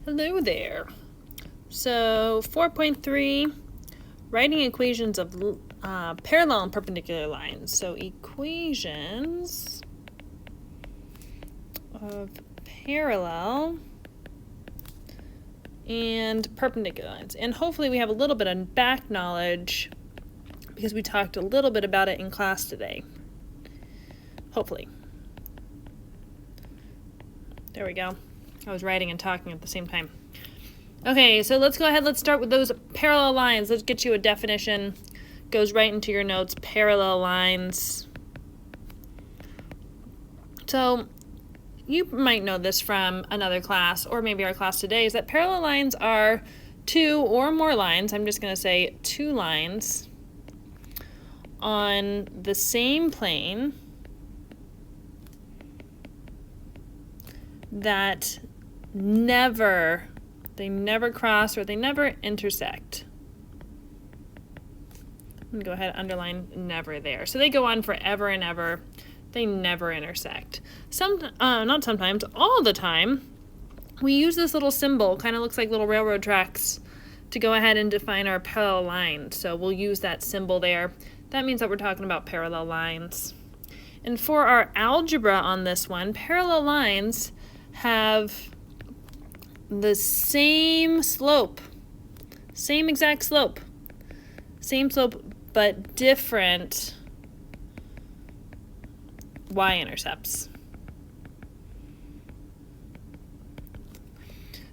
Hello there. So 4.3, writing equations of parallel and perpendicular lines. So equations of parallel and perpendicular lines. And hopefully we have a little bit of back knowledge because we talked a little bit about it in class today. Hopefully. There we go. I was writing and talking at the same time. Okay, so let's go ahead. Let's start with those parallel lines. Let's get you a definition. Goes right into your notes, parallel lines. So you might know this from another class, or maybe our class today, is that parallel lines are two or more lines. I'm just going to say two lines on the same plane that never cross or they never intersect. I'm going to go ahead and underline never there. So they go on forever and ever. They never intersect. Not sometimes, all the time, we use this little symbol, kind of looks like little railroad tracks, to go ahead and define our parallel lines. So we'll use that symbol there. That means that we're talking about parallel lines. And for our algebra on this one, parallel lines have the same slope, same exact slope, but different y-intercepts.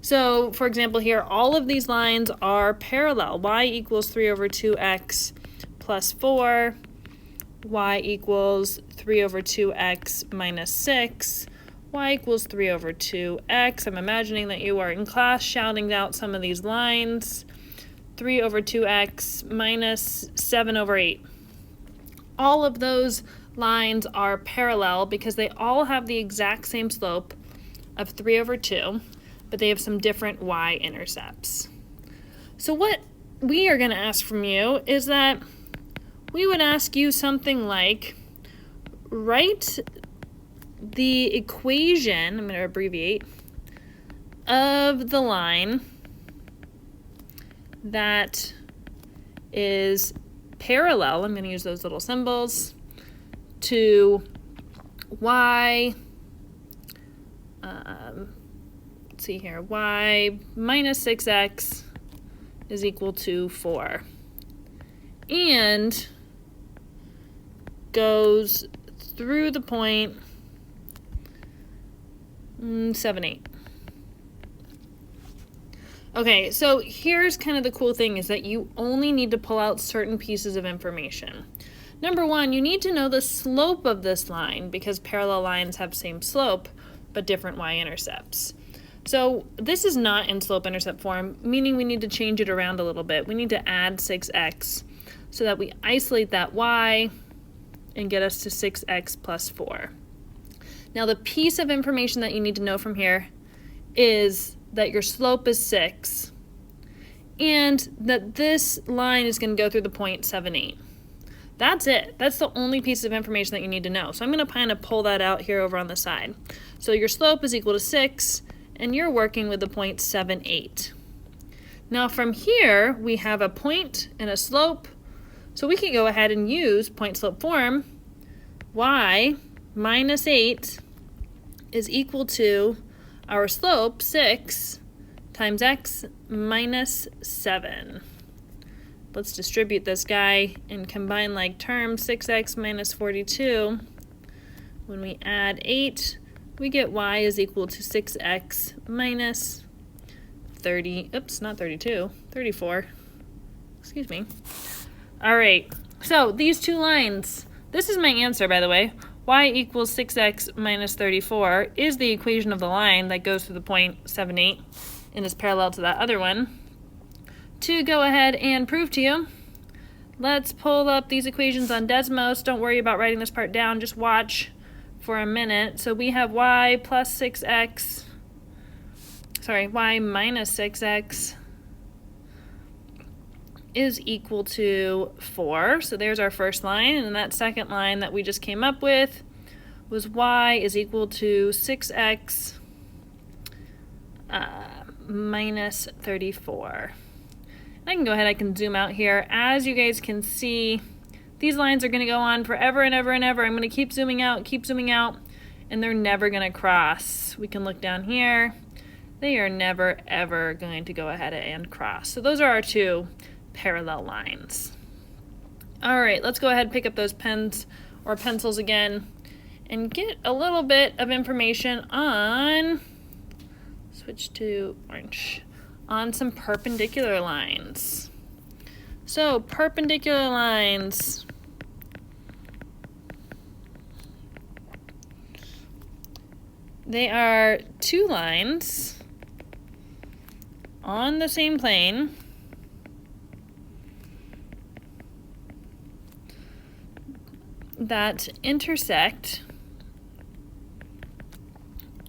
So, for example, here, all of these lines are parallel. Y equals 3 over 2x plus 4. Y equals 3 over 2x minus 6. Y equals 3 over 2x. I'm imagining that you are in class shouting out some of these lines. 3 over 2x minus 7 over 8. All of those lines are parallel because they all have the exact same slope of 3 over 2, but they have some different y-intercepts. So what we are going to ask from you is that we would ask you something like, write the equation, I'm going to abbreviate, of the line that is parallel, I'm going to use those little symbols, to y, let's see here, y minus 6x is equal to 4. And goes through the point 7, 8. Okay, so here's kind of the cool thing is that you only need to pull out certain pieces of information. Number one, you need to know the slope of this line because parallel lines have same slope but different y-intercepts. So this is not in slope-intercept form, meaning we need to change it around a little bit. We need to add 6x so that we isolate that y and get us to 6x plus 4. Now the piece of information that you need to know from here is that your slope is 6 and that this line is going to go through the point 7, 8. That's it. That's the only piece of information that you need to know. So I'm going to kind of pull that out here over on the side. So your slope is equal to 6 and you're working with the point 7, 8. Now from here we have a point and a slope. So we can go ahead and use point slope form. Y minus 8 is equal to our slope, 6, times x minus 7. Let's distribute this guy and combine like terms, 6x minus 42. When we add 8, we get y is equal to 6x minus 34. Excuse me. All right, so these two lines, this is my answer, by the way. Y equals 6x minus 34 is the equation of the line that goes through the point 7, 8 and is parallel to that other one. To go ahead and prove to you, let's pull up these equations on Desmos. Don't worry about writing this part down, just watch for a minute. So we have y minus 6x is equal to 4. So there's our first line, and that second line that we just came up with was y is equal to 6x minus 34. I can go ahead, I can zoom out here. As you guys can see, these lines are going to go on forever and ever and ever. I'm going to keep zooming out, and they're never going to cross. We can look down here. They are never, ever going to go ahead and cross. So those are our two parallel lines. All right, let's go ahead and pick up those pens or pencils again and get a little bit of information on, switch to orange, on some perpendicular lines. So perpendicular lines. They are two lines on the same plane that intersect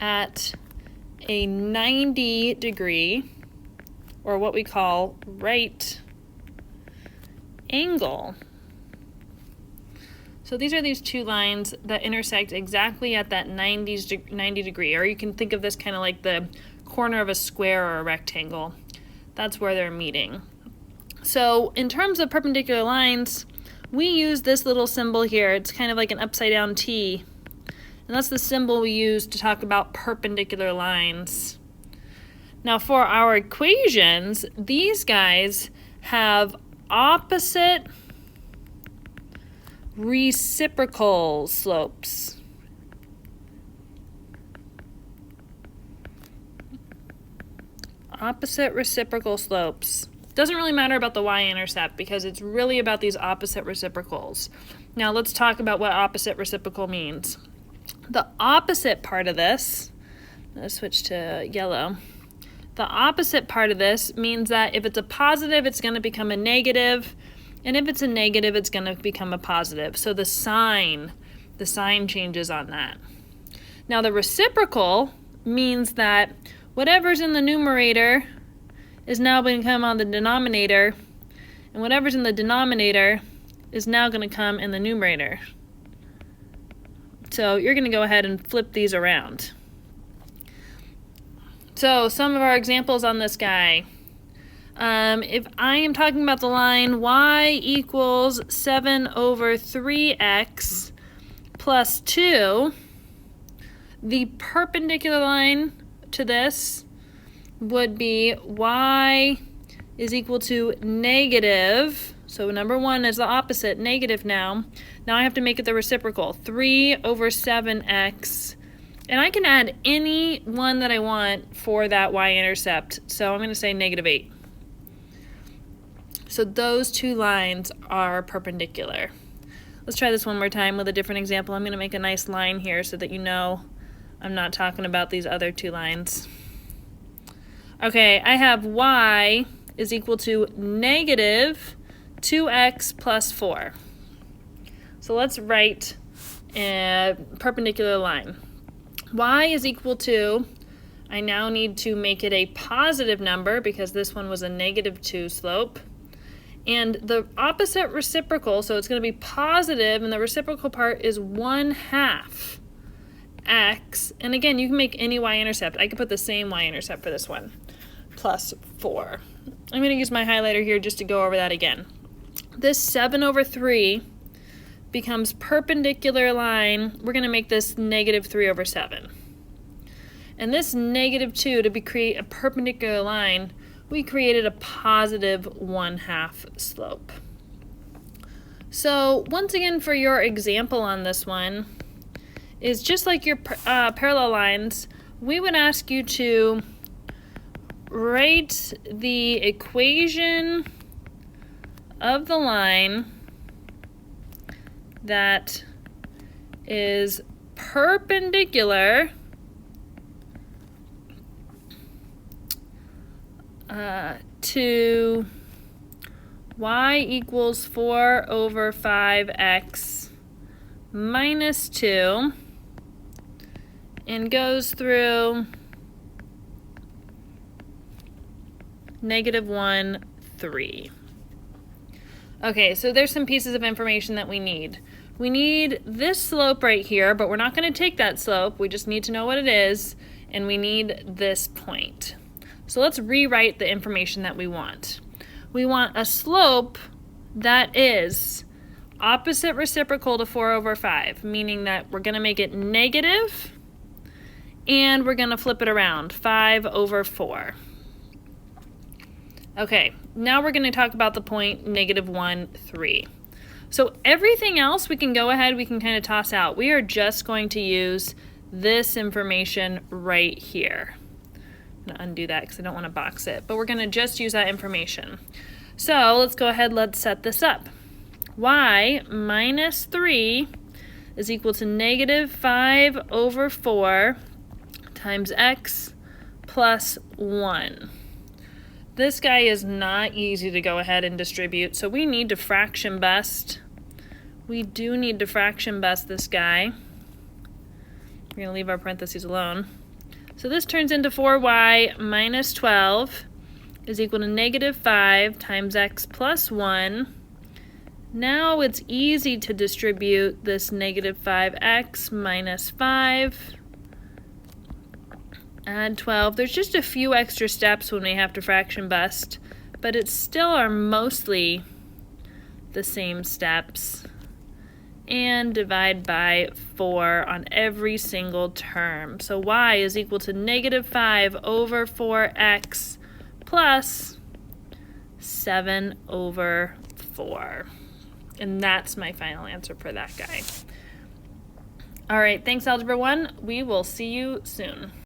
at a 90-degree, or what we call right angle. So these are these two lines that intersect exactly at that 90 degree, or you can think of this kind of like the corner of a square or a rectangle. That's where they're meeting. So in terms of perpendicular lines, we use this little symbol here. It's kind of like an upside down T. And that's the symbol we use to talk about perpendicular lines. Now for our equations, these guys have opposite reciprocal slopes. Opposite reciprocal slopes. Doesn't really matter about the y-intercept because it's really about these opposite reciprocals. Now let's talk about what opposite reciprocal means. The opposite part of this, let's switch to yellow. The opposite part of this means that if it's a positive, it's going to become a negative, and if it's a negative, it's going to become a positive. So the sign changes on that. Now the reciprocal means that whatever's in the numerator is now going to come on the denominator, and whatever's in the denominator is now going to come in the numerator. So you're going to go ahead and flip these around. So some of our examples on this guy. If I am talking about the line y equals 7 over 3x plus 2, the perpendicular line to this would be y is equal to negative, so number 1 is the opposite, negative now. Now I have to make it the reciprocal, 3 over 7x. And I can add any one that I want for that y-intercept. So I'm going to say negative 8. So those two lines are perpendicular. Let's try this one more time with a different example. I'm going to make a nice line here so that you know I'm not talking about these other two lines. Okay, I have y is equal to negative 2x plus 4. So let's write a perpendicular line. Y is equal to, I now need to make it a positive number because this one was a negative 2 slope. And the opposite reciprocal, so it's going to be positive, and the reciprocal part is 1/2 x. And again, you can make any y-intercept. I could put the same y-intercept for this one, plus 4. I'm going to use my highlighter here just to go over that again. This 7 over 3 becomes perpendicular line. We're going to make this negative 3 over 7. And this negative 2, to create a perpendicular line, we created a positive 1/2 slope. So once again, for your example on this one, is just like your parallel lines, we would ask you to write the equation of the line that is perpendicular to y equals 4 over 5x minus 2 and goes through negative 1, 3. Okay, so there's some pieces of information that we need. We need this slope right here, but we're not going to take that slope. We just need to know what it is, and we need this point. So let's rewrite the information that we want. We want a slope that is opposite reciprocal to 4 over 5, meaning that we're going to make it negative, and we're going to flip it around, 5 over 4. Okay, now we're going to talk about the point -1, 3. So everything else we can go ahead, we can kind of toss out. We are just going to use this information right here. I'm going to undo that because I don't want to box it, but we're going to just use that information. So let's go ahead, let's set this up. Y minus 3 is equal to -5 over 4 times x plus 1. This guy is not easy to go ahead and distribute, so we need to fraction best. We do need to fraction best this guy. We're going to leave our parentheses alone. So this turns into 4y minus 12 is equal to -5 times x plus 1. Now it's easy to distribute this -5x minus 5. Add 12. There's just a few extra steps when we have to fraction best, but it still are mostly the same steps. And divide by 4 on every single term. So y is equal to -5 over 4x plus 7 over 4. And that's my final answer for that guy. All right, thanks, Algebra 1. We will see you soon.